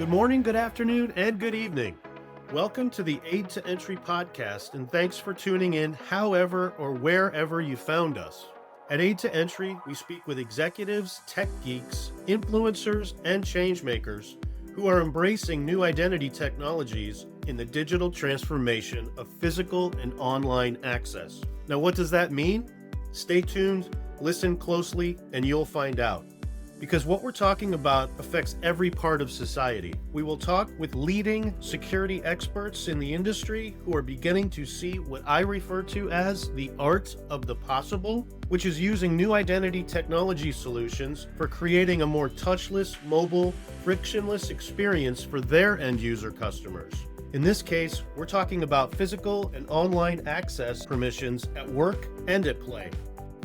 Good morning, good afternoon, and good evening. Welcome to the Aid to Entry podcast, and thanks for tuning in however or wherever you found us. At Aid to Entry, we speak with executives, tech geeks, influencers, and changemakers who are embracing new identity technologies in the digital transformation of physical and online access. Now, what does that mean? Stay tuned, listen closely, and you'll find out. Because what we're talking about affects every part of society. We will talk with leading security experts in the industry who are beginning to see what I refer to as the art of the possible, which is using new identity technology solutions for creating a more touchless, mobile, frictionless experience for their end user customers. In this case, we're talking about physical and online access permissions at work and at play.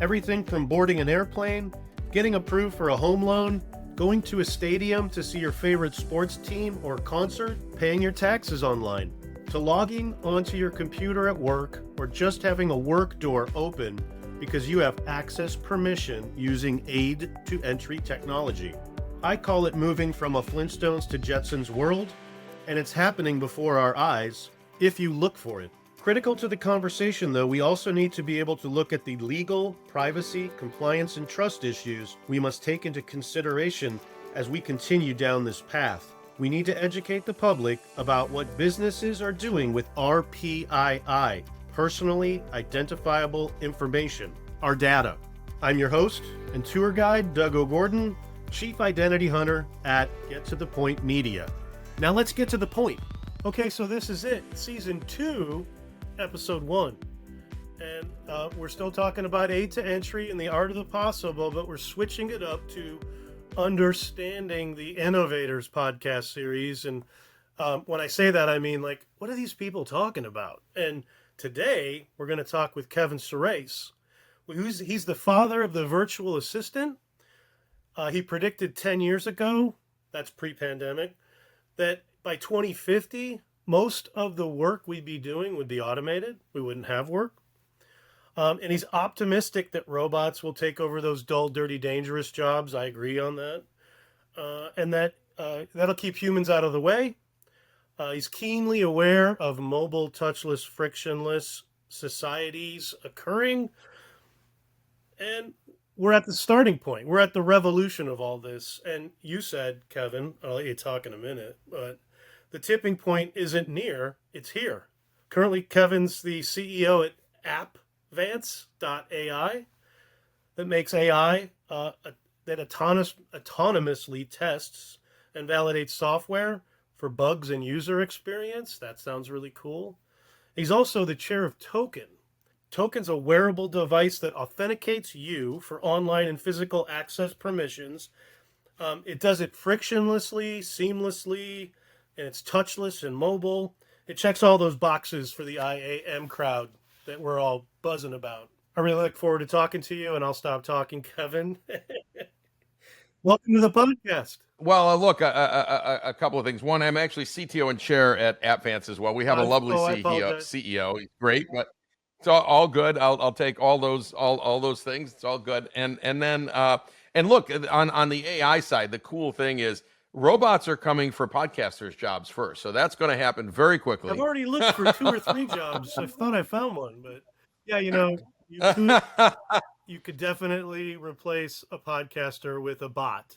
Everything from boarding an airplane, getting approved for a home loan, going to a stadium to see your favorite sports team or concert, paying your taxes online, to logging onto your computer at work or just having a work door open because you have access permission using Aid to Entry technology. I call it moving from a Flintstones to Jetsons world, and it's happening before our eyes if you look for it. Critical to the conversation, though, we also need to be able to look at the legal, privacy, compliance, and trust issues we must take into consideration as we continue down this path. We need to educate the public about what businesses are doing with RPII, personally identifiable information, our data. I'm your host and tour guide, Doug O'Gordon, Chief Identity Hunter at Get to the Point Media. Now let's get to the point. Okay, so this is it, Season 2, Episode 1. And we're still talking about Aid to Entry and the art of the possible, but we're switching it up to Understanding the Innovators podcast series. And when I say that, I mean, like, what are these people talking about? And today, we're going to talk with Kevin Surace. He's the father of the virtual assistant. He predicted 10 years ago, that's pre-pandemic, that by 2050, most of the work we'd be doing would be automated. We wouldn't have work. And he's optimistic that robots will take over those dull, dirty, dangerous jobs. I agree on that. And that that'll keep humans out of the way. He's keenly aware of mobile, touchless, frictionless societies occurring. And we're at the starting point. We're at the revolution of all this. And you said, Kevin, I'll let you talk in a minute, but the tipping point isn't near, it's here. Currently, Kevin's the CEO at Appvance.ai that makes AI that autonomously tests and validates software for bugs and user experience. That sounds really cool. He's also the chair of Token. Token's a wearable device that authenticates you for online and physical access permissions. It does it frictionlessly, seamlessly, and it's touchless and mobile. It checks all those boxes for the IAM crowd that we're all buzzing about. I really look forward to talking to you, and I'll stop talking, Kevin. Welcome to the podcast. Well, look, a couple of things. One, I'm actually CTO and chair at Appvance as well. We have a lovely CEO. He's great, but it's all good. I'll take all those things. It's all good. And then look, on the AI side, the cool thing is robots are coming for podcasters' jobs first, so that's going to happen very quickly. I've already looked for 2 or 3 jobs. I thought I found one, but yeah, you could definitely replace a podcaster with a bot.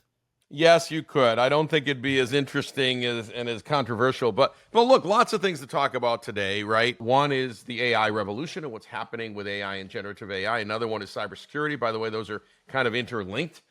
Yes, you could. I don't think it'd be as interesting and as controversial, but look, lots of things to talk about today, right? One is the AI revolution and what's happening with AI and generative AI. Another one is cybersecurity. By the way, those are kind of interlinked.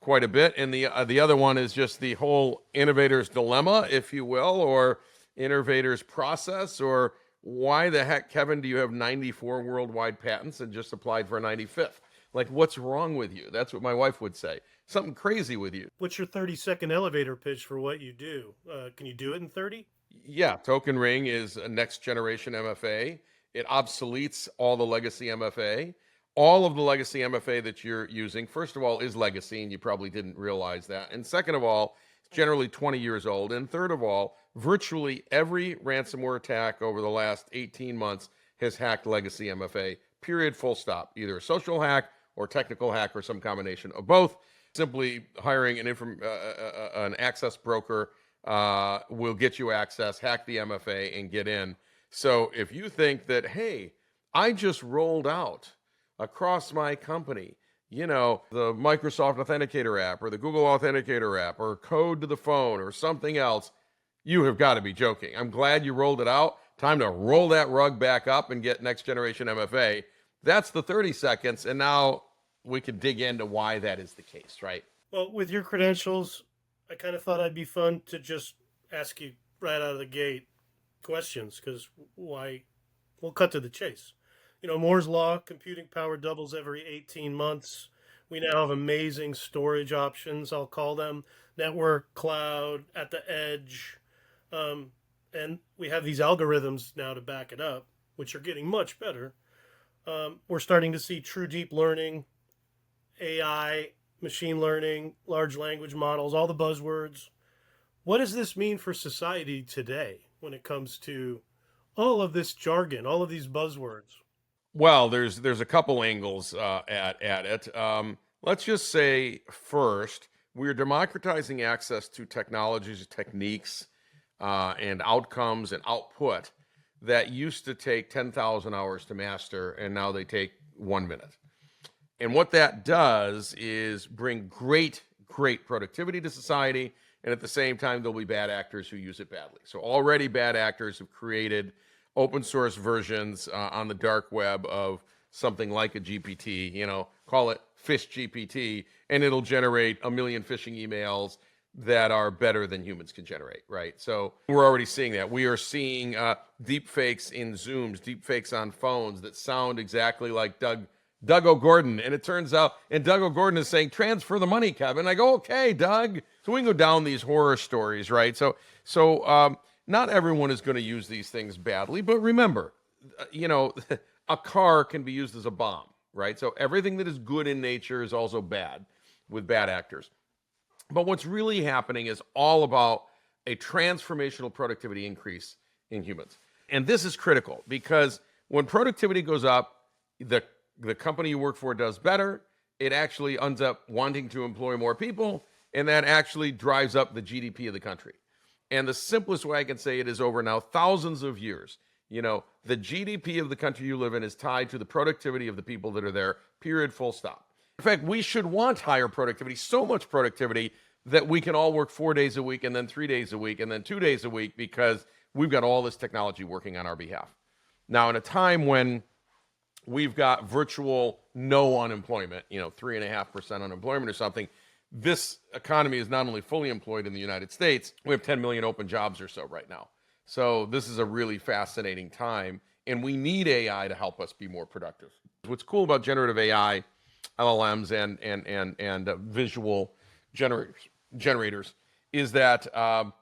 Quite a bit. And the other one is just the whole innovator's dilemma, if you will, or innovator's process, or why the heck, Kevin, do you have 94 worldwide patents and just applied for a 95th? Like, what's wrong with you? That's what my wife would say. Something crazy with you. What's your 30-second elevator pitch for what you do? Can you do it in 30? Yeah, Token Ring is a next generation MFA. It obsoletes all the legacy MFA. All of the legacy MFA that you're using, first of all, is legacy, and you probably didn't realize that. And second of all, it's generally 20 years old. And third of all, virtually every ransomware attack over the last 18 months has hacked legacy MFA, period, full stop. Either a social hack or technical hack or some combination of both. simply hiring an access broker will get you access, hack the MFA, and get in. So if you think that, hey, I just rolled out across my company, the Microsoft Authenticator app or the Google Authenticator app or code to the phone or something else, you have got to be joking. I'm glad you rolled it out. Time to roll that rug back up and get next generation MFA. That's the 30 seconds. And now we can dig into why that is the case, right? Well, with your credentials, I kind of thought I'd be fun to just ask you right out of the gate questions, because why? We'll cut to the chase. Moore's Law, computing power doubles every 18 months. We now have amazing storage options, I'll call them, network, cloud, at the edge. And we have these algorithms now to back it up, which are getting much better. We're starting to see true deep learning, AI, machine learning, large language models, all the buzzwords. What does this mean for society today when it comes to all of this jargon, all of these buzzwords? Well, there's a couple angles at it. Let's just say first, we're democratizing access to technologies, techniques, and outcomes and output that used to take 10,000 hours to master, and now they take 1 minute. And what that does is bring great productivity to society, and at the same time, there'll be bad actors who use it badly. So already bad actors have created open source versions on the dark web of something like a GPT, call it Fish GPT, and it'll generate 1 million phishing emails that are better than humans can generate, right? So we're already seeing that. We are seeing deep fakes in Zooms, deep fakes on phones that sound exactly like Doug O'Gordon. And it turns out, and Doug O'Gordon is saying, transfer the money, Kevin. I go, okay, Doug. So we can go down these horror stories, right? So not everyone is going to use these things badly, but remember, a car can be used as a bomb, right? So everything that is good in nature is also bad with bad actors. But what's really happening is all about a transformational productivity increase in humans. And this is critical because when productivity goes up, the company you work for does better. It actually ends up wanting to employ more people, and that actually drives up the GDP of the country. And the simplest way I can say it is over now thousands of years. The GDP of the country you live in is tied to the productivity of the people that are there, period, full stop. In fact, we should want higher productivity, so much productivity that we can all work 4 days a week and then 3 days a week and then 2 days a week because we've got all this technology working on our behalf. Now, in a time when we've got virtual no unemployment, 3.5% unemployment or something, this economy is not only fully employed in the United States, we have 10 million open jobs or so right now. So this is a really fascinating time, and we need AI to help us be more productive. What's cool about generative AI, LLMs, and visual generators is that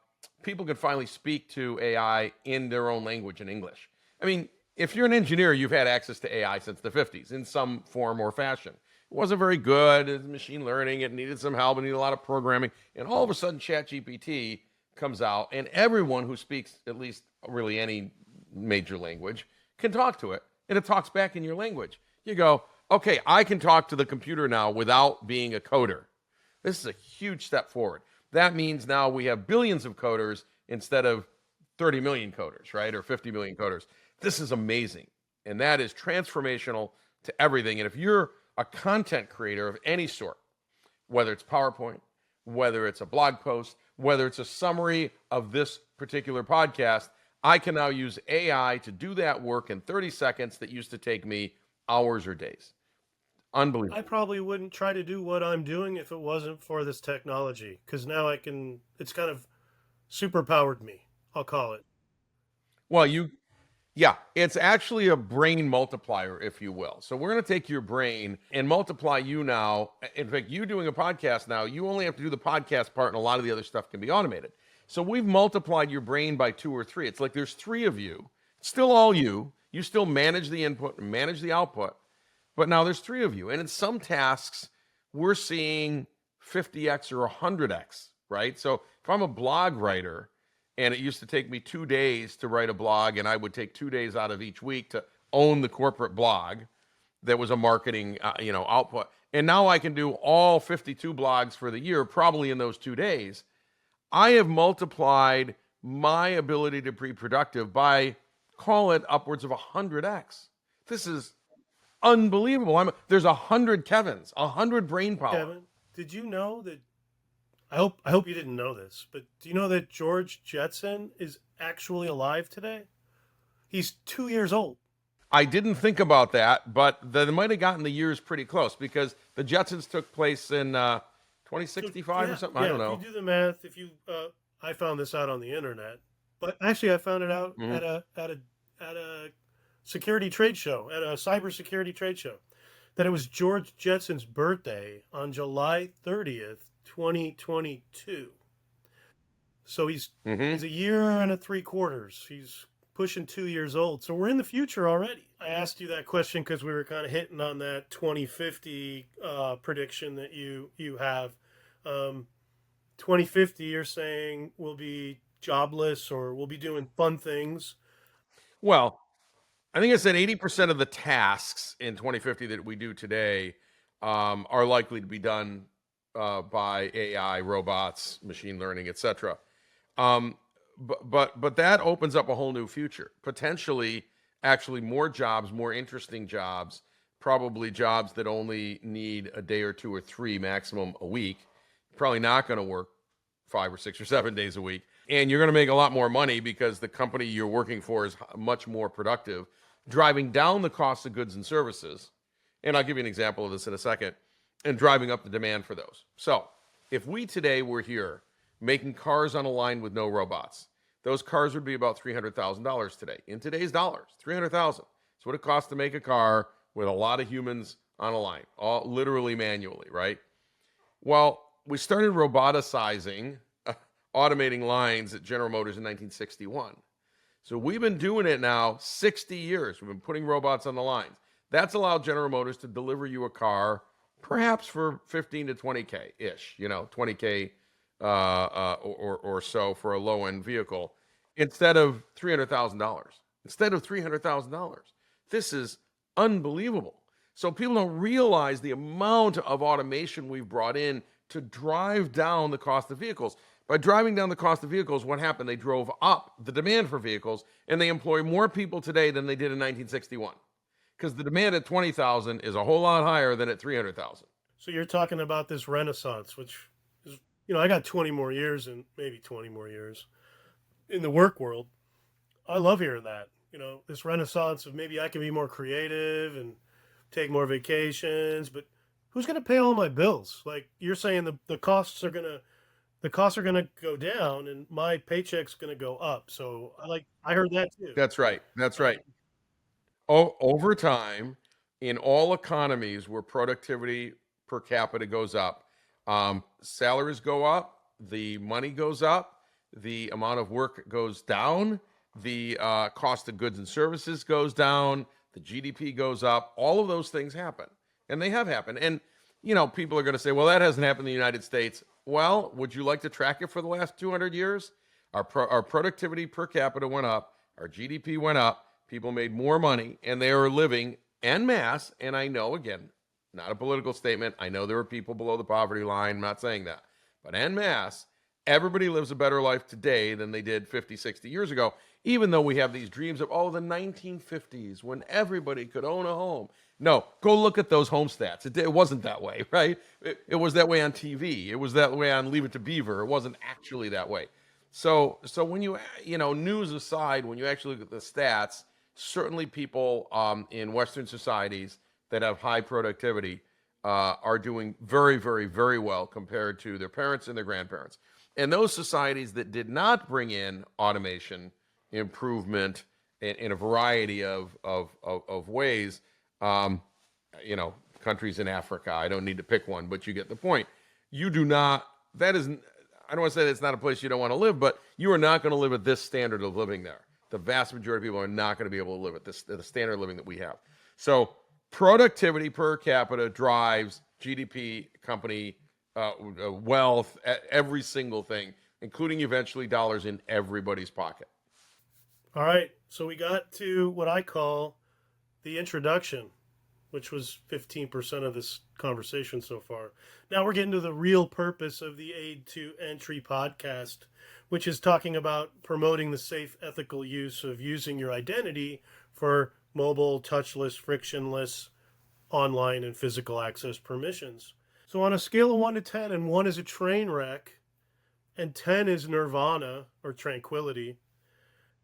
people can finally speak to AI in their own language in English. I mean, if you're an engineer, you've had access to AI since the 50s in some form or fashion. It wasn't very good. It was machine learning. It needed some help. It needed a lot of programming. And all of a sudden, ChatGPT comes out, and everyone who speaks at least really any major language can talk to it, and it talks back in your language. You go, okay, I can talk to the computer now without being a coder. This is a huge step forward. That means now we have billions of coders instead of 30 million coders, right? Or 50 million coders. This is amazing. And that is transformational to everything. And if you're a content creator of any sort, whether it's PowerPoint, whether it's a blog post, whether it's a summary of this particular podcast, I can now use AI to do that work in 30 seconds that used to take me hours or days. Unbelievable. I probably wouldn't try to do what I'm doing if it wasn't for this technology, because now it's kind of superpowered me, I'll call it. Well, it's actually a brain multiplier, if you will. So we're going to take your brain and multiply you now. In fact, you doing a podcast now, you only have to do the podcast part, and a lot of the other stuff can be automated. So we've multiplied your brain by 2 or 3. It's like there's 3 of you. It's still all you. You still manage the input and manage the output. But now there's 3 of you. And in some tasks, we're seeing 50x or 100x, right? So if I'm a blog writer, and it used to take me 2 days to write a blog, and I would take 2 days out of each week to own the corporate blog that was a marketing output. And now I can do all 52 blogs for the year, probably in those 2 days. I have multiplied my ability to be productive by, call it, upwards of 100x. This is unbelievable. There's 100 Kevins, 100 brain power. Kevin, did you know that? I hope you didn't know this, but do you know that George Jetson is actually alive today? He's 2 years old. I didn't think about that, but they might have gotten the years pretty close because the Jetsons took place in 2065 or something. I don't know. If you do the math, I found this out on the internet, but actually I found it out at a security trade show, at a cybersecurity trade show, that it was George Jetson's birthday on July 30th, 2022. So he's a year and a 3/4. He's pushing 2 years old. So we're in the future already. I asked you that question because we were kind of hitting on that 2050 prediction that you have. 2050, you're saying we'll be jobless or we'll be doing fun things. Well, I think I said 80% of the tasks in 2050 that we do today are likely to be done by AI, robots, machine learning, etc. But that opens up a whole new future. Potentially, actually, more jobs, more interesting jobs, probably jobs that only need a day or 2 or 3 maximum a week. Probably not going to work 5 or 6 or 7 days a week. And you're going to make a lot more money because the company you're working for is much more productive, driving down the cost of goods and services. And I'll give you an example of this in a second, and driving up the demand for those. So if we today were here making cars on a line with no robots, those cars would be about $300,000 today. In today's dollars, $300,000. That's what it costs to make a car with a lot of humans on a line, all literally manually, right? Well, we started roboticizing, automating lines at General Motors in 1961. So we've been doing it now 60 years. We've been putting robots on the lines. That's allowed General Motors to deliver you a car perhaps for 15 to 20K-ish, 20K or so for a low-end vehicle, instead of $300,000. Instead of $300,000. This is unbelievable. So people don't realize the amount of automation we've brought in to drive down the cost of vehicles. By driving down the cost of vehicles, what happened? They drove up the demand for vehicles, and they employ more people today than they did in 1961. Because the demand at 20,000 is a whole lot higher than at 300,000. So you're talking about this renaissance, which is, I got 20 more years and maybe 20 more years in the work world. I love hearing that. This renaissance of maybe I can be more creative and take more vacations, but who's going to pay all my bills? Like you're saying, the costs are going to go down and my paycheck's going to go up. So I heard that too. That's right. Over time, in all economies where productivity per capita goes up, salaries go up, the money goes up, the amount of work goes down, the cost of goods and services goes down, the GDP goes up. All of those things happen, and they have happened. And people are going to say, well, that hasn't happened in the United States. Well, would you like to track it for the last 200 years? Our productivity per capita went up, our GDP went up, people made more money, and they are living en masse. And I know, again, not a political statement. I know there are people below the poverty line. I'm not saying that. But en masse, everybody lives a better life today than they did 50, 60 years ago, even though we have these dreams of, the 1950s when everybody could own a home. No, go look at those home stats. It wasn't that way, right? It was that way on TV. It was that way on Leave It to Beaver. It wasn't actually that way. So when you news aside, when you actually look at the stats, certainly people in Western societies that have high productivity are doing very, very, very well compared to their parents and their grandparents. And those societies that did not bring in automation, improvement in a variety of ways, countries in Africa, I don't need to pick one, but you get the point. You do not, I don't want to say that's not a place you don't want to live, but you are not going to live at this standard of living there. The vast majority of people are not going to be able to live at the standard of living that we have. So productivity per capita drives GDP, company, wealth, every single thing, including eventually dollars in everybody's pocket. All right. So we got to what I call the introduction, which was 15% of this conversation so far. Now we're getting to the real purpose of the Aid to Entry podcast, which is talking about promoting the safe, ethical use of using your identity for mobile, touchless, frictionless, online, and physical access permissions. So on a scale of 1 to 10, and 1 is a train wreck, and 10 is nirvana or tranquility,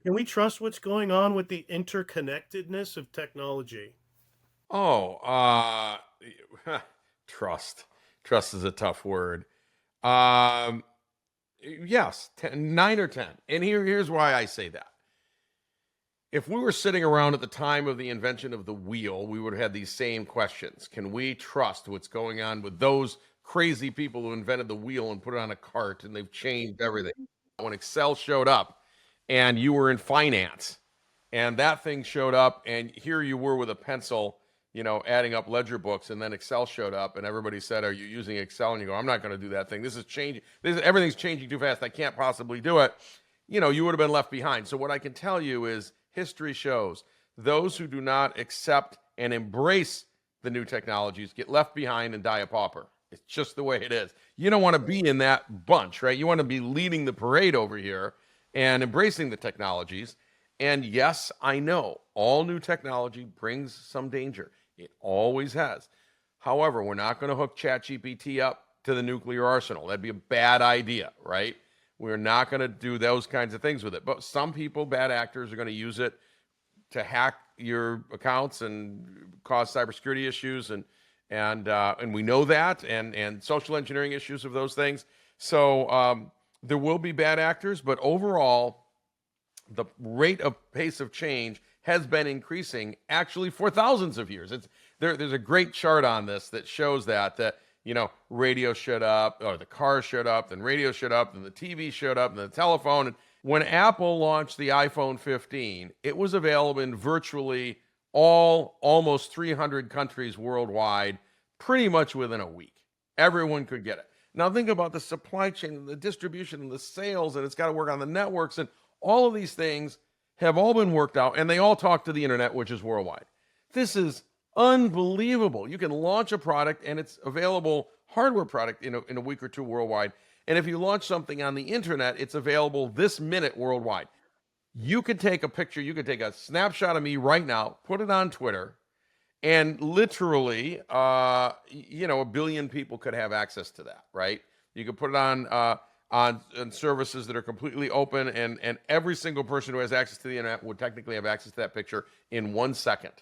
can we trust what's going on with the interconnectedness of technology? Oh, trust. Trust is a tough word. Um, yes, 10, 9 or 10. And here's why I say that. If we were sitting around at the time of the invention of the wheel, we would have had these same questions. Can we trust what's going on with those crazy people who invented the wheel and put it on a cart and they've changed everything? When Excel showed up and you were in finance and that thing showed up and here you were with a pencil, adding up ledger books, and then Excel showed up and everybody said, are you using Excel? And you go, I'm not going to do that thing. This is changing. Everything's changing too fast. I can't possibly do it. You would have been left behind. So what I can tell you is history shows those who do not accept and embrace the new technologies get left behind and die a pauper. It's just the way it is. You don't want to be in that bunch, right? You want to be leading the parade over here and embracing the technologies. And yes, I know all new technology brings some danger. It always has. However, we're not going to hook ChatGPT up to the nuclear arsenal. That'd be a bad idea, right? We're not going to do those kinds of things with it. But some people, bad actors, are going to use it to hack your accounts and cause cybersecurity issues, and we know that, and social engineering issues of those things. So there will be bad actors, but overall, the rate of pace of change has been increasing actually for thousands of years. There's a great chart on this that shows that radio showed up, or the car showed up, then radio showed up, then the TV showed up, and the telephone. And when Apple launched the iPhone 15, it was available in virtually almost 300 countries worldwide, pretty much within a week. Everyone could get it. Now think about the supply chain and the distribution and the sales, and it's got to work on the networks, and all of these things have all been worked out, and they all talk to the internet, which is worldwide. This is unbelievable. You can launch a product and it's available, hardware product, in a week or two worldwide. And if you launch something on the internet, it's available this minute worldwide. You could take a picture, you could take a snapshot of me right now, put it on Twitter, and literally, a billion people could have access to that, right? You could put it on services that are completely open, and every single person who has access to the internet would technically have access to that picture in 1 second.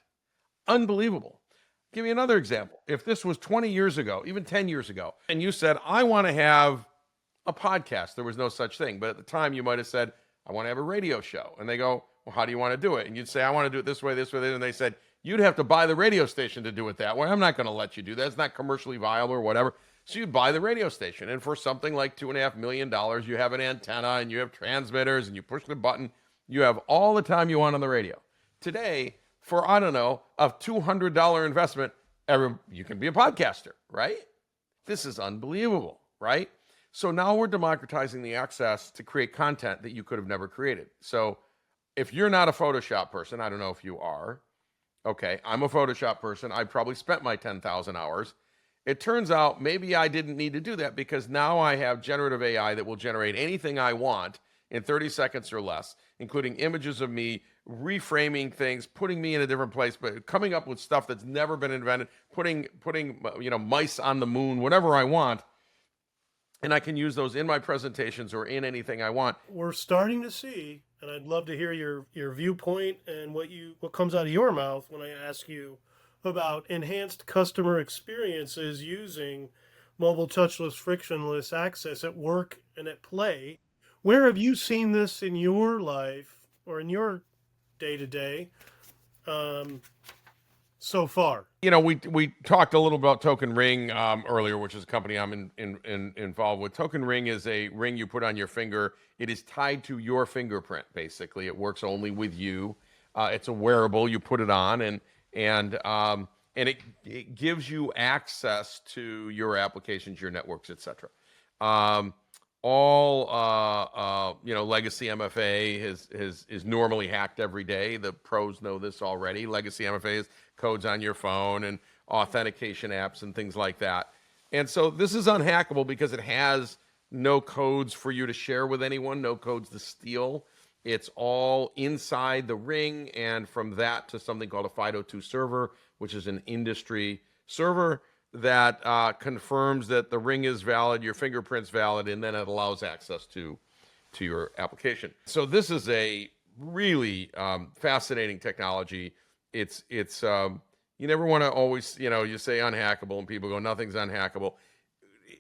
Unbelievable. Give me another example. If this was 20 years ago, even 10 years ago, and you said, I want to have a podcast, there was no such thing. But at the time, you might have said, I want to have a radio show. And they go, well, how do you want to do it? And you'd say, I want to do it this way, this way, this. And they said, you'd have to buy the radio station to do it that way. I'm not going to let you do that. It's not commercially viable or whatever. So you'd buy the radio station. And for something like $2.5 million, you have an antenna and you have transmitters and you push the button. You have all the time you want on the radio. Today, for, I don't know, a $200 investment, you can be a podcaster, right? This is unbelievable, right? So now we're democratizing the access to create content that you could have never created. So if you're not a Photoshop person, I don't know if you are. Okay, I'm a Photoshop person. I probably spent my 10,000 hours. It turns out maybe I didn't need to do that because now I have generative AI that will generate anything I want in 30 seconds or less, including images of me, reframing things, putting me in a different place, but coming up with stuff that's never been invented, putting mice on the moon, whatever I want. And I can use those in my presentations or in anything I want. We're starting to see, and I'd love to hear your viewpoint and what comes out of your mouth when I ask you about enhanced customer experiences using mobile touchless, frictionless access at work and at play. Where have you seen this in your life or in your day-to-day so far? We talked a little about Token Ring earlier, which is a company I'm involved with. Token Ring is a ring you put on your finger. It is tied to your fingerprint, basically. It works only with you. It's a wearable. You put it on, and it gives you access to your applications, your networks, etc. All legacy MFA is normally hacked every day. The pros know this already. Legacy MFA is codes on your phone and authentication apps and things like that. And so this is unhackable because it has no codes for you to share with anyone, no codes to steal. It's all inside the ring, and from that to something called a FIDO2 server, which is an industry server that confirms that the ring is valid, your fingerprint's valid, and then it allows access to your application. So this is a really fascinating technology. It's you never want to always, you say unhackable and people go, nothing's unhackable.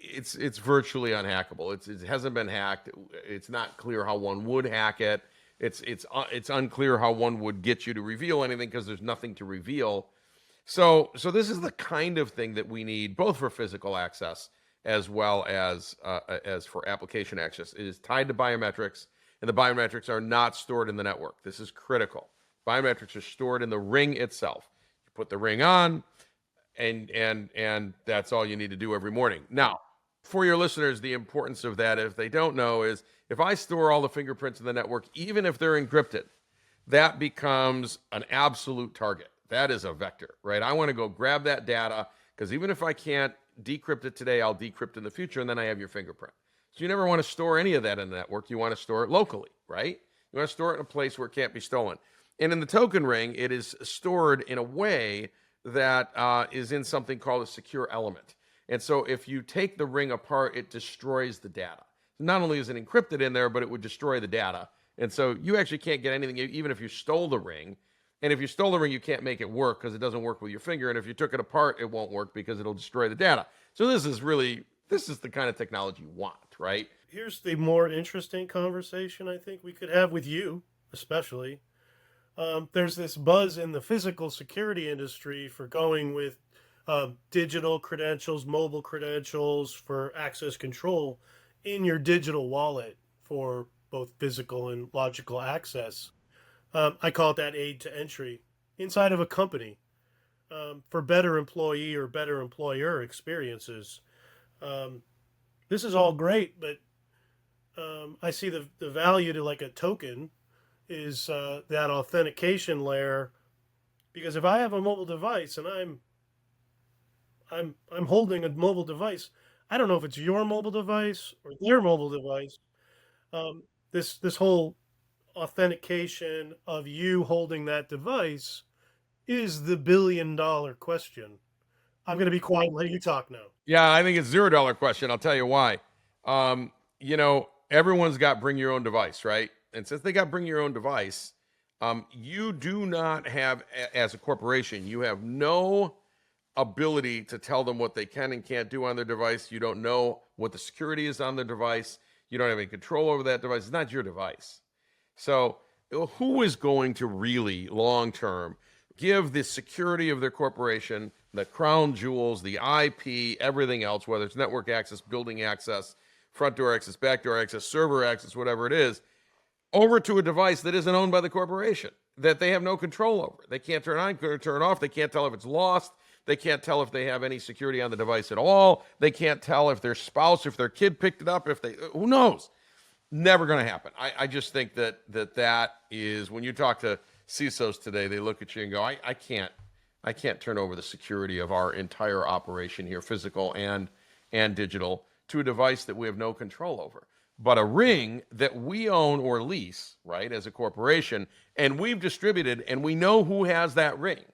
It's virtually unhackable. It hasn't been hacked. It's not clear how one would hack it. It's unclear how one would get you to reveal anything because there's nothing to reveal. So this is the kind of thing that we need both for physical access as well as for application access. It is tied to biometrics, and the biometrics are not stored in the network. This is critical. Biometrics are stored in the ring itself. You put the ring on, and that's all you need to do every morning. Now, for your listeners, the importance of that, if they don't know, is if I store all the fingerprints in the network, even if they're encrypted, that becomes an absolute target. That is a vector, right? I want to go grab that data because even if I can't decrypt it today, I'll decrypt in the future, and then I have your fingerprint. So you never want to store any of that in the network. You want to store it locally, right? You want to store it in a place where it can't be stolen. And in the token ring, it is stored in a way that is in something called a secure element. And so if you take the ring apart, it destroys the data. Not only is it encrypted in there, but it would destroy the data. And so you actually can't get anything, even if you stole the ring. And if you stole the ring, you can't make it work because it doesn't work with your finger. And if you took it apart, it won't work because it'll destroy the data. So this is the kind of technology you want, right? Here's the more interesting conversation I think we could have with you, especially. There's this buzz in the physical security industry for going with digital credentials, mobile credentials for access control in your digital wallet for both physical and logical access. I call it that aid to entry inside of a company for better employee or better employer experiences. This is all great, but I see the value to like a token is that authentication layer, because if I have a mobile device and I'm holding a mobile device, I don't know if it's your mobile device or their mobile device. This whole authentication of you holding that device is the $1 billion question. I'm going to be quiet and let you talk now. Yeah, I think it's $0 question. I'll tell you why. Everyone's got bring your own device, right? And since they got bring your own device, you do not have, as a corporation, you have no ability to tell them what they can and can't do on their device. You don't know what the security is on their device. You don't have any control over that device. It's not your device. So who is going to really, long term, give the security of their corporation, the crown jewels, the IP, everything else, whether it's network access, building access, front door access, back door access, server access, whatever it is, over to a device that isn't owned by the corporation, that they have no control over? They can't turn on, turn off. They can't tell if it's lost. They can't tell if they have any security on the device at all. They can't tell if their spouse, if their kid picked it up, who knows? Never going to happen. I just think that is, when you talk to CISOs today, they look at you and go, I can't turn over the security of our entire operation here, physical and digital, to a device that we have no control over. But a ring that we own or lease, right, as a corporation, and we've distributed, and we know who has that ring,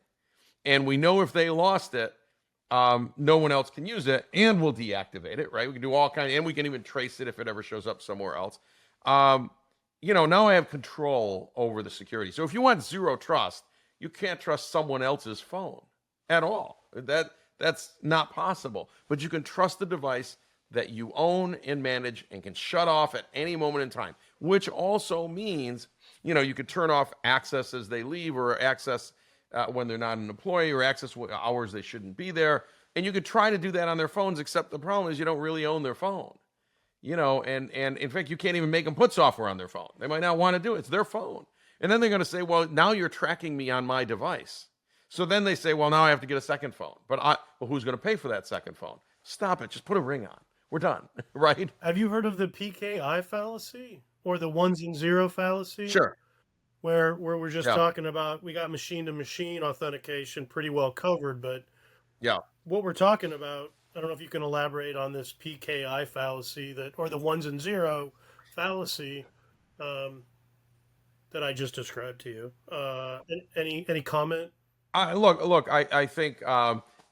and we know if they lost it, no one else can use it, and we'll deactivate it, right? We can do all kinds, and we can even trace it if it ever shows up somewhere else. Now I have control over the security. So if you want zero trust, you can't trust someone else's phone at all. That's not possible. But you can trust the device that you own and manage and can shut off at any moment in time, which also means, you could turn off access as they leave, or access when they're not an employee, or access hours they shouldn't be there. And you could try to do that on their phones, except the problem is you don't really own their phone. And in fact, you can't even make them put software on their phone. They might not want to do it. It's their phone. And then they're going to say, well, now you're tracking me on my device. So then they say, well, now I have to get a second phone. But who's going to pay for that second phone? Stop it. Just put a ring on. we're done, right? Have you heard of the PKI fallacy or the ones and zero fallacy? Sure. Where we're just Yeah. talking about we got machine to machine authentication pretty well covered, but Yeah. what we're talking about, I don't know if you can elaborate on this PKI fallacy that or the ones and zero fallacy um, that I just described to you. Any comment? I think,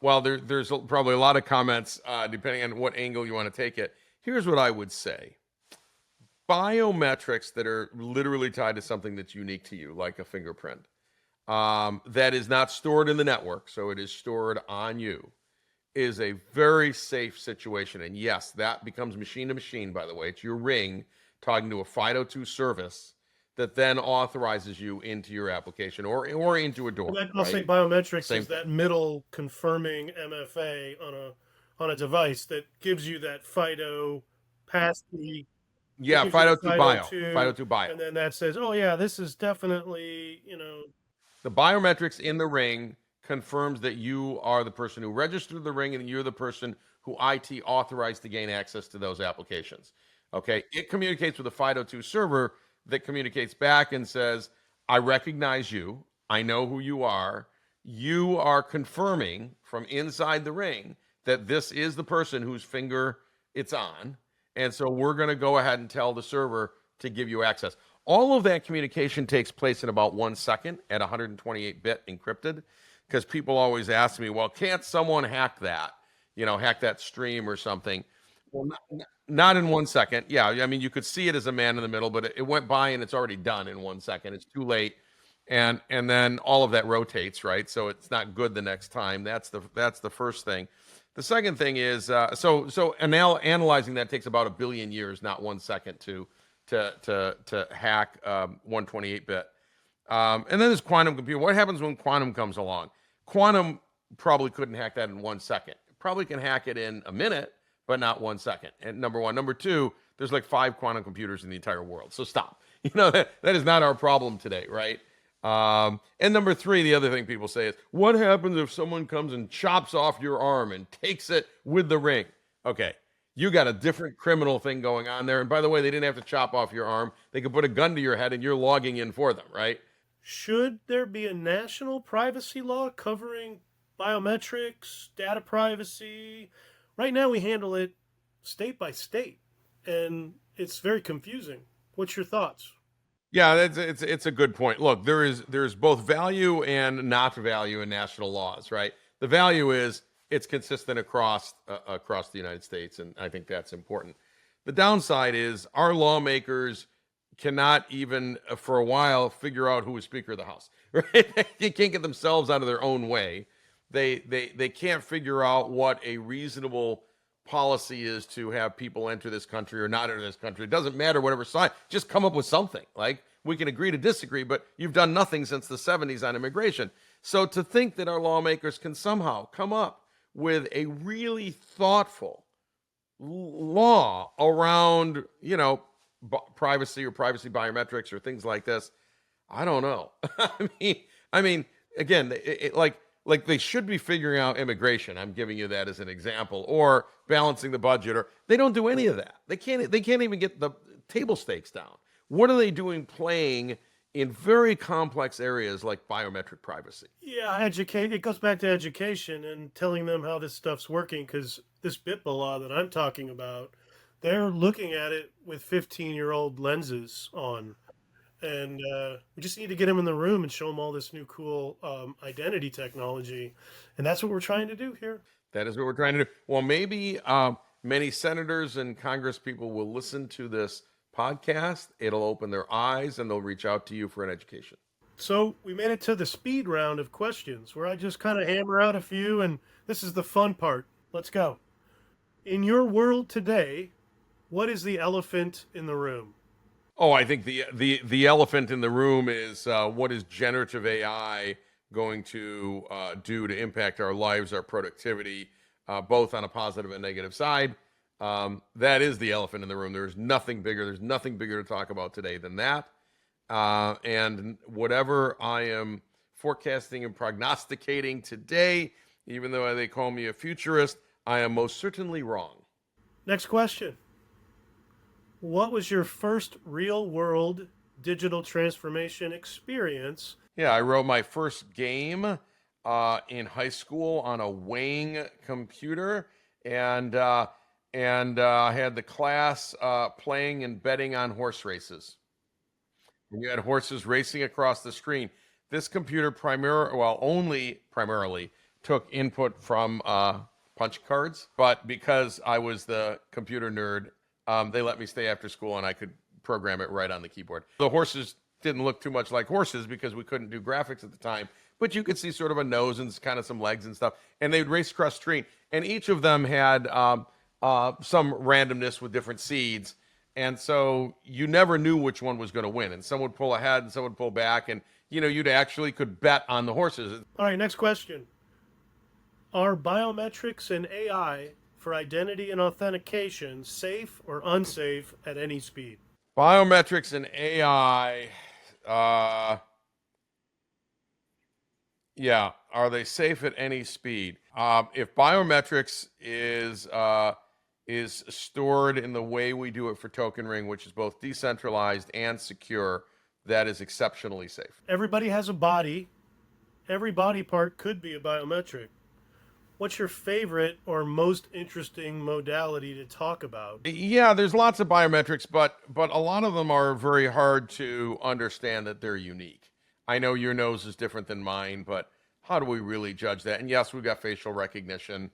well, there's probably a lot of comments, depending on what angle you want to take it. Here's what I would say. Biometrics that are literally tied to something that's unique to you, like a fingerprint, that is not stored in the network, so it is stored on you, is a very safe situation. And yes, that becomes machine to machine, by the way. It's your ring talking to a FIDO2 service that then authorizes you into your application or into a door. Well, I'll right? say biometrics Same is that middle confirming MFA on a device that gives you that FIDO passkey. Yeah, Gives you the FIDO2 Bio. FIDO2, FIDO2 Bio. and then that says, oh yeah, this is definitely, The biometrics in the ring confirms that you are the person who registered the ring and you're the person who IT authorized to gain access to those applications. Okay, it communicates with a FIDO2 server that communicates back and says, I recognize you. I know who you are. You are confirming from inside the ring that this is the person whose finger it's on. And so we're going to go ahead and tell the server to give you access. All of that communication takes place in about 1 second at 128-bit encrypted, because people always ask me, well, can't someone hack that? Hack that stream or something. Well, not in 1 second. Yeah, I mean, you could see it as a man in the middle, but it went by and it's already done in 1 second. It's too late. And then all of that rotates, right? So it's not good the next time. That's the first thing. The second thing is, analyzing that takes about 1 billion years, not 1 second to hack 128-bit. And then there's quantum computing. What happens when quantum comes along? Quantum probably couldn't hack that in 1 second. It probably can hack it in a minute, but not 1 second. And number one. Number two, there's like 5 quantum computers in the entire world. So stop. That is not our problem today, right? And number three, the other thing people say is, what happens if someone comes and chops off your arm and takes it with the ring? Okay, you got a different criminal thing going on there. And by the way, they didn't have to chop off your arm. They could put a gun to your head and you're logging in for them, right? Should there be a national privacy law covering biometrics, data privacy? Right now we handle it state by state, and it's very confusing. What's your thoughts? Yeah, it's a good point. Look, there's both value and not value in national laws, right? The value is it's consistent across the United States, and I think that's important. The downside is our lawmakers cannot even for a while figure out who is Speaker of the House, right? They can't get themselves out of their own way. They can't figure out what a reasonable policy is to have people enter this country or not enter this country. It doesn't matter whatever side. Just come up with something. Like, we can agree to disagree, but you've done nothing since the 70s on immigration. So to think that our lawmakers can somehow come up with a really thoughtful law around, privacy or privacy biometrics or things like this, I don't know. I mean, again, like they should be figuring out immigration. I'm giving you that as an example, or balancing the budget, or they don't do any of that. They can't even get the table stakes down. What are they doing playing in very complex areas like biometric privacy? Yeah, it goes back to education and telling them how this stuff's working, because this BIPA law that I'm talking about, they're looking at it with 15-year-old lenses on. And we just need to get them in the room and show them all this new cool identity technology. And that's what we're trying to do here. That is what we're trying to do. Well, maybe many senators and Congress people will listen to this podcast. It'll open their eyes and they'll reach out to you for an education. So we made it to the speed round of questions where I just kind of hammer out a few, and this is the fun part. Let's go. In your world today, what is the elephant in the room? Oh, I think the elephant in the room is what is generative AI going to do to impact our lives, our productivity, both on a positive and negative side. That is the elephant in the room. There's nothing bigger. There's nothing bigger to talk about today than that. And whatever I am forecasting and prognosticating today, even though they call me a futurist, I am most certainly wrong. Next question. What was your first real world digital transformation experience? Yeah, I wrote my first game in high school on a weighing computer, and I had the class playing and betting on horse races. And you had horses racing across the screen. This computer only primarily took input from punch cards, but because I was the computer nerd, they let me stay after school and I could program it right on the keyboard. The horses didn't look too much like horses because we couldn't do graphics at the time, but you could see sort of a nose and kind of some legs and stuff. And they'd race across the screen, and each of them had some randomness with different seeds. And so you never knew which one was going to win. And some would pull ahead and some would pull back. And, you'd actually could bet on the horses. All right, next question. Are biometrics and AI for identity and authentication safe or unsafe at any speed? Biometrics and AI, yeah, are they safe at any speed? If biometrics is stored in the way we do it for Token Ring, which is both decentralized and secure, that is exceptionally safe. Everybody has a body. Every body part could be a biometric. What's your favorite or most interesting modality to talk about? Yeah, there's lots of biometrics, but a lot of them are very hard to understand that they're unique. I know your nose is different than mine, but how do we really judge that? And yes, we've got facial recognition,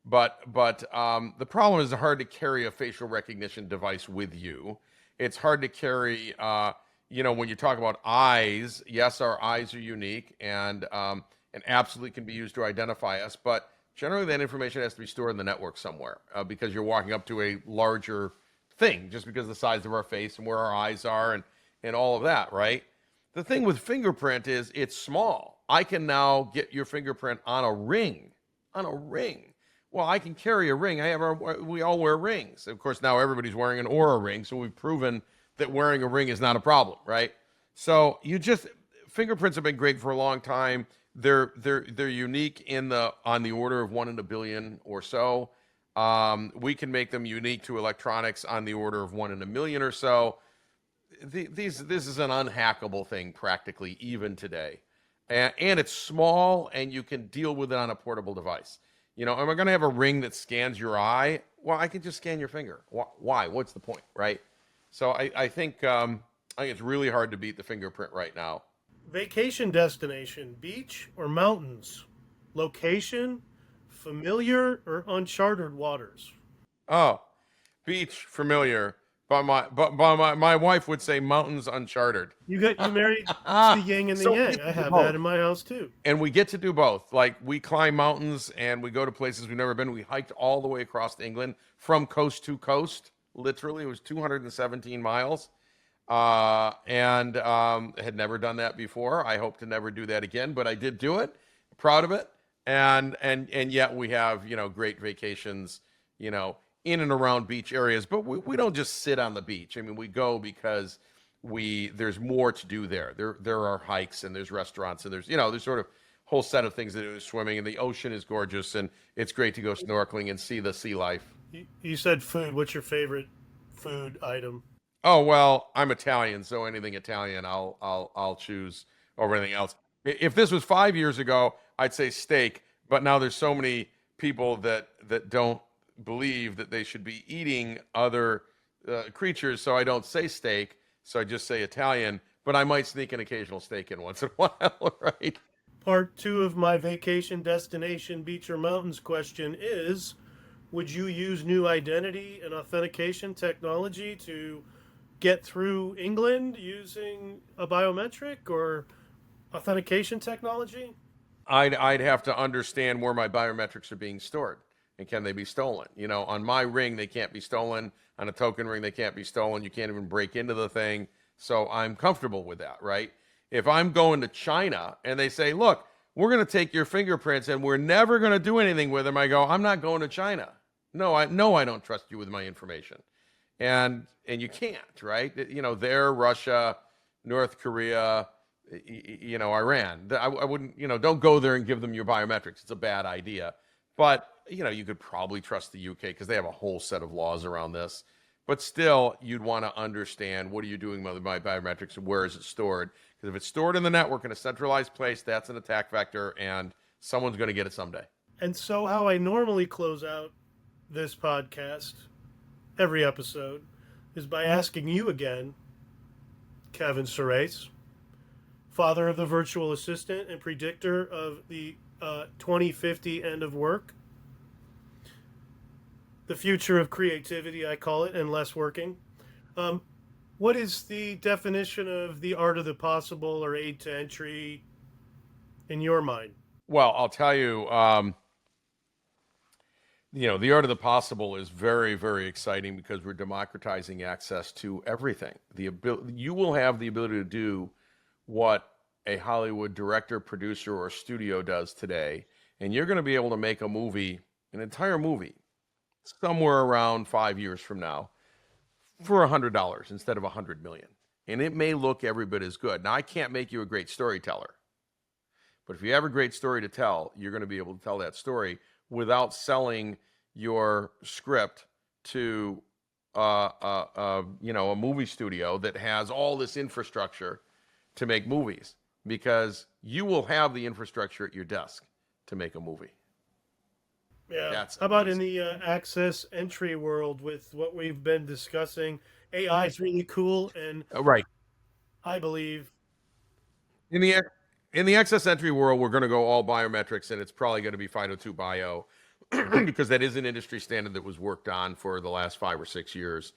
but the problem is it's hard to carry a facial recognition device with you. It's hard to carry, when you talk about eyes. Yes, our eyes are unique and absolutely can be used to identify us, but generally that information has to be stored in the network somewhere because you're walking up to a larger thing just because of the size of our face and where our eyes are and all of that, right? The thing with fingerprint is it's small. I can now get your fingerprint on a ring. Well, I can carry a ring. We all wear rings. Of course, now everybody's wearing an Aura ring, so we've proven that wearing a ring is not a problem, right? So fingerprints have been great for a long time. They're unique on the order of 1 in a billion or so. We can make them unique to electronics on the order of 1 in a million or so. This is an unhackable thing practically even today, and it's small and you can deal with it on a portable device. Am I going to have a ring that scans your eye? Well, I can just scan your finger. Why? What's the point, right? So I think it's really hard to beat the fingerprint right now. Vacation destination, beach or mountains? Location, familiar or uncharted waters? Oh, beach, familiar. But my wife would say mountains, uncharted. You married the yin and the yang. I have that in my house too. And we get to do both. Like we climb mountains and we go to places we've never been. We hiked all the way across England from coast to coast. Literally, it was 217 miles. And had never done that before. I hope to never do that again, but I did do it. Proud of it. And yet we have, great vacations, in and around beach areas, but we don't just sit on the beach. I mean, we go because there's more to do there. There are hikes and there's restaurants and there's sort of whole set of things to do. Swimming, and the ocean is gorgeous and it's great to go snorkeling and see the sea life. You said food. What's your favorite food item? Oh, well, I'm Italian, so anything Italian I'll choose over anything else. If this was 5 years ago, I'd say steak, but now there's so many people that don't believe that they should be eating other creatures, so I don't say steak, so I just say Italian, but I might sneak an occasional steak in once in a while, right? Part 2 of my vacation destination, beach or mountains question is, would you use new identity and authentication technology to get through England using a biometric or authentication technology? I'd have to understand where my biometrics are being stored and can they be stolen. On my ring they can't be stolen. On a token ring they can't be stolen. You can't even break into the thing. So I'm comfortable with that, right? If I'm going to China and they say, look, we're going to take your fingerprints and we're never going to do anything with them, I go, I'm not going to China. No, I don't trust you with my information. And you can't, right? There, Russia, North Korea, Iran. I wouldn't, don't go there and give them your biometrics. It's a bad idea. But you could probably trust the UK because they have a whole set of laws around this. But still, you'd want to understand, what are you doing with my biometrics and where is it stored? Because if it's stored in the network in a centralized place, that's an attack vector, and someone's going to get it someday. And so, how I normally close out this podcast, every episode, is by asking you again, Kevin Surace, father of the virtual assistant and predictor of the 2050 end of work, the future of creativity, I call it, and less working. What is the definition of the art of the possible or aid to entry in your mind? Well, I'll tell you, the art of the possible is very, very exciting because we're democratizing access to everything. You will have the ability to do what a Hollywood director, producer, or studio does today, and you're going to be able to make a movie, an entire movie, somewhere around 5 years from now, for $100 instead of $100 million, and it may look every bit as good. Now, I can't make you a great storyteller, but if you have a great story to tell, you're going to be able to tell that story without selling your script to a movie studio that has all this infrastructure to make movies, because you will have the infrastructure at your desk to make a movie. Yeah. How about in the access entry world with what we've been discussing? AI is really cool, and right. I believe in the access entry world, we're going to go all biometrics, and it's probably going to be FIDO2 bio because that is an industry standard that was worked on for the last 5 or 6 years.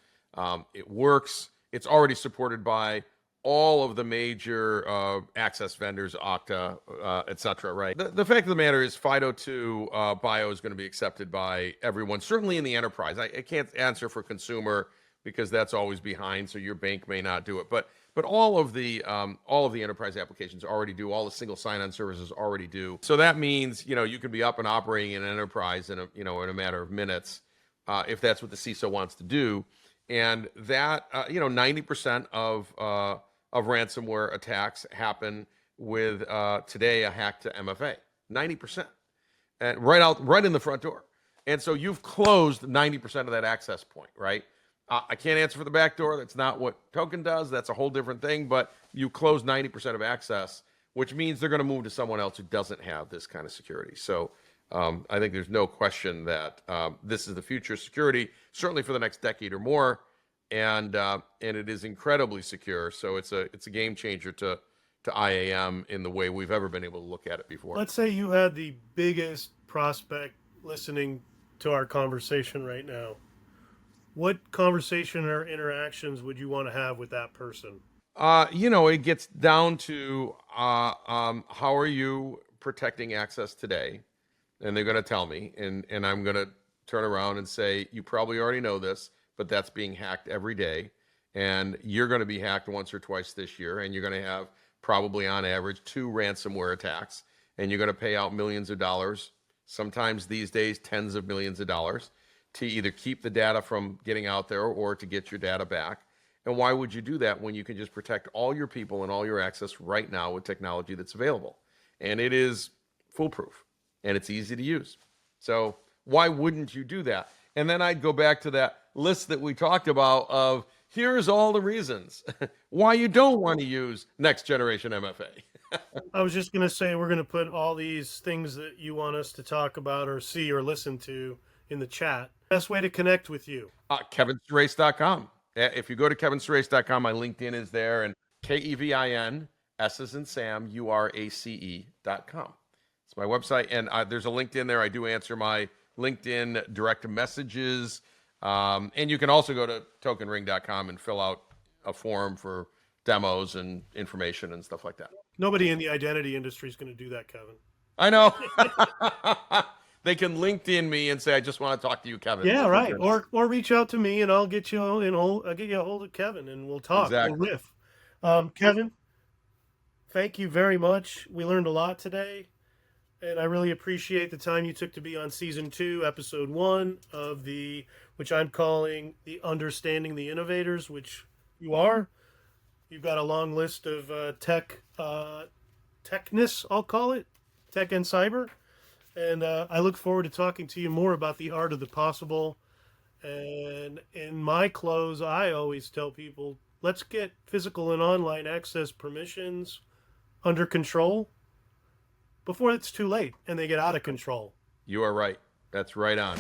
It works. It's already supported by all of the major access vendors, Okta, et cetera, right? The fact of the matter is FIDO2 bio is going to be accepted by everyone, certainly in the enterprise. I can't answer for consumer because that's always behind, so your bank may not do it. But all of the enterprise applications already do. All the single sign-on services already do. So that means you can be up and operating in an enterprise in a matter of minutes, if that's what the CISO wants to do. And that 90% of ransomware attacks happen with today a hack to MFA. 90%, and right in the front door. And so you've closed 90% of that access point, right? I can't answer for the back door. That's not what Token does. That's a whole different thing. But you close 90% of access, which means they're going to move to someone else who doesn't have this kind of security. So I think there's no question that this is the future of security, certainly for the next decade or more, and it is incredibly secure. So it's a game changer to IAM in the way we've ever been able to look at it before. Let's say you had the biggest prospect listening to our conversation right now. What conversation or interactions would you want to have with that person? It gets down to how are you protecting access today? And they're going to tell me, and I'm going to turn around and say, you probably already know this, but that's being hacked every day. And you're going to be hacked once or twice this year, and you're going to have probably on average 2 ransomware attacks, and you're going to pay out millions of dollars, sometimes these days tens of millions of dollars, to either keep the data from getting out there or to get your data back. And why would you do that when you can just protect all your people and all your access right now with technology that's available? And it is foolproof and it's easy to use. So why wouldn't you do that? And then I'd go back to that list that we talked about of here's all the reasons why you don't want to use next generation MFA. I was just going to say, we're going to put all these things that you want us to talk about or see or listen to in the chat. Best way to connect with you? KevinSurace.com. If you go to KevinSurace.com, my LinkedIn is there, and KEVIN, S as in Sam, URACE.com. It's my website, and there's a LinkedIn there. I do answer my LinkedIn direct messages, and you can also go to tokenring.com and fill out a form for demos and information and stuff like that. Nobody in the identity industry is going to do that, Kevin. I know. They can LinkedIn me and say, I just want to talk to you, Kevin. Yeah, right. Or reach out to me and I'll get you I'll get you a hold of Kevin and we'll talk. Exactly. We'll riff. Kevin, thank you very much. We learned a lot today. And I really appreciate the time you took to be on season 2, episode 1 of which I'm calling the Understanding the Innovators, which you are. You've got a long list of techness, I'll call it, tech and cyber. And I look forward to talking to you more about the art of the possible. And in my close, I always tell people, let's get physical and online access permissions under control before it's too late and they get out of control. You are right. That's right on.